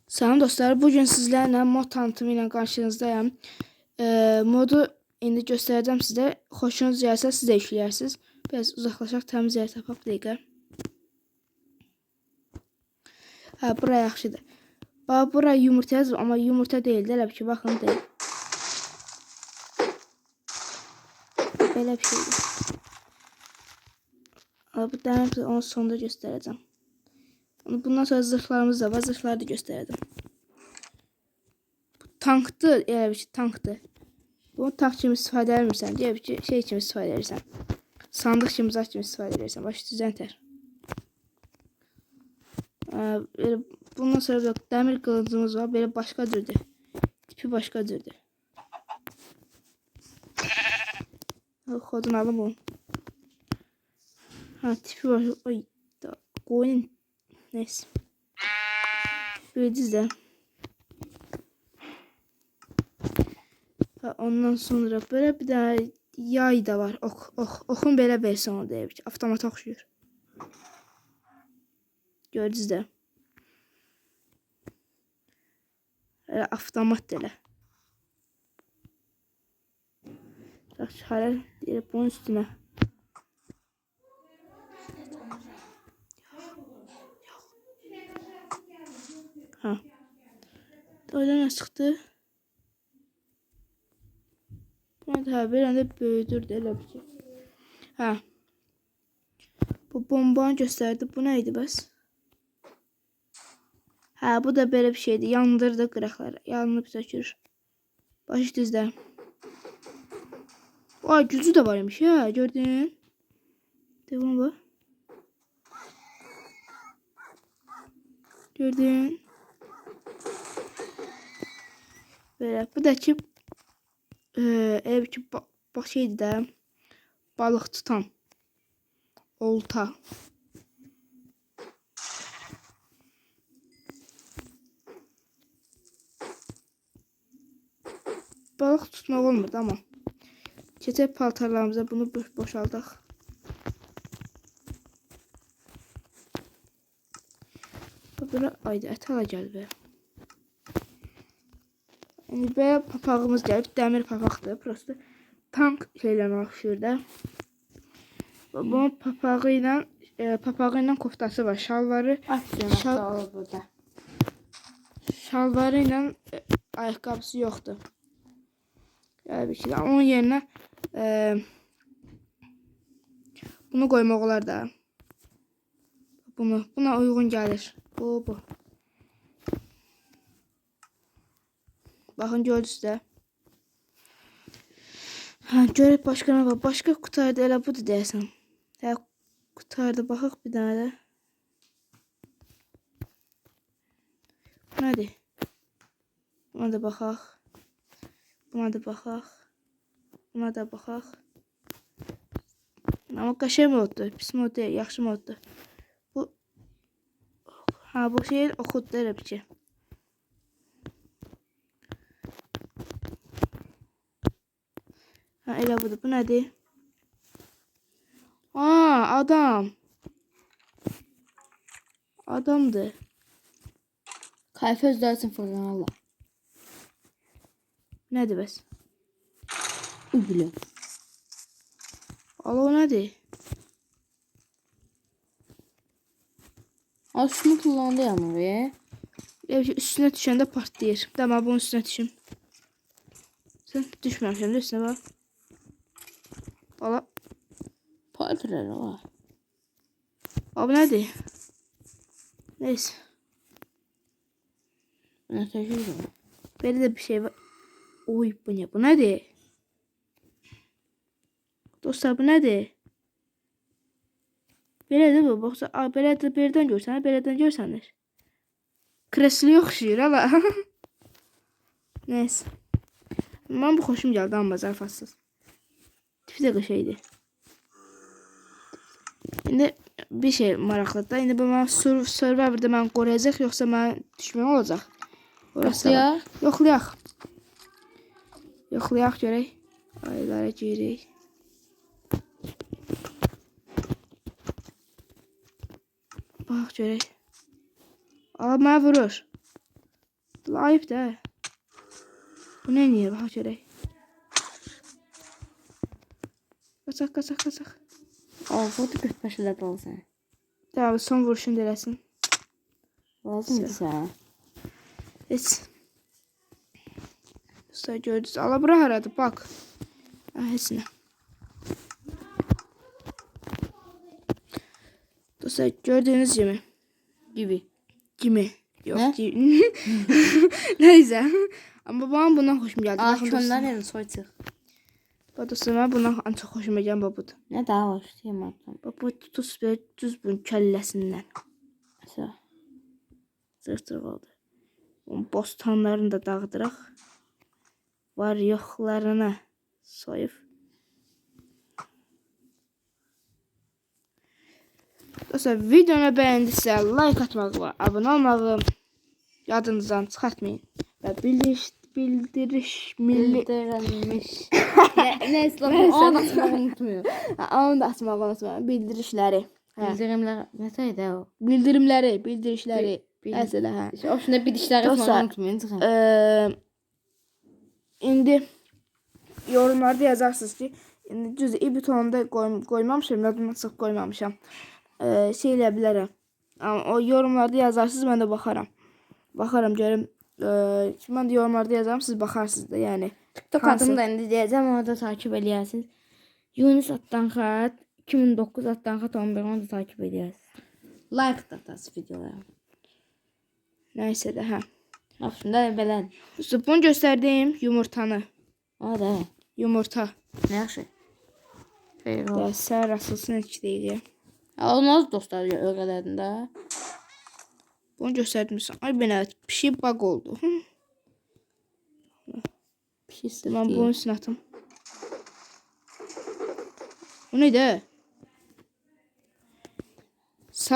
Salam dostlar, bugün sizlərlə mod tanıtımı ilə qarşınızdayım. Modu indi göstərəcəm sizə. Xoşunuz gəlsə siz də yükləyərsiniz. Biraz uzaqlaşaq, təmiz yer tapaq bir dəqiqə. Bura yaxşıdır. Bax, bura yumurta yazır, amma yumurta deyil, elə bir ki, baxın deyil. Belə bir şeydir. Bu dəmir onu sonunda göstərəcəm. Bundan sonra zırhlarımız da var, zırhları da göstərəcəm. Tankdır, elə bir ki, tankdır. Bunu tank kimi istifadə etmirsən, deyə bir ki, şey kimi istifadə edirsən. Sandıq kimi, zat kimi istifadə edirsən. Baş düzən tər. Bundan sonra dəmir qılıncımız var. Belə başqa cürdür. Tipi başqa cürdür. Kodunu alım onu. Tipi var. Oy, qoyun. Neyse. Böyle dizden. Ondan sonra böyle bir daha yay da var. Oxun belə versiyonu deyib ki, avtomata oxşuyur. Gördünüz də. Avtomat elə. Çıxarır, deyib bunun üstünə. Orada nə çıxdı? Bir anda böyüdürdü elə bir şey. Bu bombanı gösterdi. Bu neydi bəs? Bu da böyle bir şeydi. Yandırdı qıraqları. Yanıb sökür. Başı düzdə. Gücü de varmış ya. Gördün? Devam bu. Gördün? Böyle. Bu da ki ev ki bak şeydi də. Balık tutan. Olta. Balık tutmaq olmurdu ama. Keçək paltarlarımıza bunu boşaldaq. Böyle ayda ət ala gəl be. Yəni belə papağımız gəlib, dəmir papaqdır. Prosta tank şeylərinə oxşuyur da. Bunun papağı ilə koftası var. Şalvarı şalvarı ilə ayaqqabısı yoxdur. Yəni bir şey. Onun yerinə bunu qoymaq olar da. Buna uyğun gəlir. Bu. Baxın gördünüz də. Görək başqa nə var. Başqa qutarda elə budur deyəsən. Qutarda baxaq bir dənə də. Bu nədir? Buna da baxaq. Buna da baxaq. Buna da baxaq. Amma qəşəng moddur. Pis mod deyil, yaxşı moddur. Bu şey oxuddur elə bir ki. Elə budur. Bu nədir? Adam. Adamdır. Kayfe özlersin fırlan Allah. Nədir bəs? Ublu. Allah o nədir? Şunu kullandı ya mı be? Üstüne düşəndə partlayır. Tamam, bunun üstüne düşüm. Sen düşməmişəm də üstüne bak. Valla. Partilər var. Abi nədir? Neyse. Ne taşıyor? Böyle de bir şey var. Oy, bu ne? Bu nədir? Dostlar, bu nədir? Belədir bu. Baxsa, belədir, birdən görsən, belədən görsənir. Kresliyə oxşuyur, hala. Neyse. Mən bu xoşum gəldi, amma zarafatsız. Tipi də qəşəydi. İndi bir şey maraqlıdır da. İndi bu mən Survivor'da mən qoruyacaq, yoxsa mən düşmən olacaq. Yoxlayaq. Yoxlayaq görək. Aylara girik. Bax görək. Mənə vurur. Ayıp da. Bu ne niye bak görək. Qaçaq. Burada götməşələr qalsan. Tamam, son vuruşunu da eləsin. Lazımdır sənə. Heç. Dostlar gördünüz. Ala bura haradır bak. Heç nə. Dostlar gördüğünüz gibi. Yok. Ne? Neyse. Ama bana bundan hoşum geldi. Aa, Bakın kömlər dostlar. yəni soy çıx. Bu dostlar bundan en çok hoşuma gelen babudur. Nə daha var? Deyəməm. Bu tutus böyle düz bunun kəlləsindən. Məsələn. Zırtır oldu. Onun bostanlarını da dağıdıraq. Var yoxlarını soyup. Dostlar videomu beğendiyse like atmağı ve abone olmağı yadınızdan çıxartmayın. Ve Bildirilmiş. Neyse lan, onu da açmağı unutmuyor. Onu da açmağı unutmayın. Bildirişləri. Bildirimlər, nəsə o? Bildirişləri. Mesela ha. O şimdi bir dişləri Dostlar, açmağı unutmayın. Çıxın. İndi yorumlarda yazarsınız ki indi düz butonunda koymamışam, yadımdan çıxıb koymamışam. Şey elə bilərəm. Amma o yorumlarda yazarsınız, mən də baxaram. Baxaram görüm. Mən də yorumlarda yazaram, siz baxarsınız da, yəni. TikTok adımı da indi deyəcəm, orada takip eləyəsiniz. Yunus Attanxat 2009 Attanxat 11 onu da takip eləyəsiniz. Like da atasınız videolara. Nəysə də, hə. Aslında belədir. Bunu göstərdiyim yumurtanı. O da. Yumurta. Nə yaxşı. Xeyr Və olsun. səhər asılsın heç deyil. Olmaz dostlar öyrədində. Bunu göstərdim. Ay belə pişik bug oldu. Pis Mən bunun üstünə atım. Bu neydi?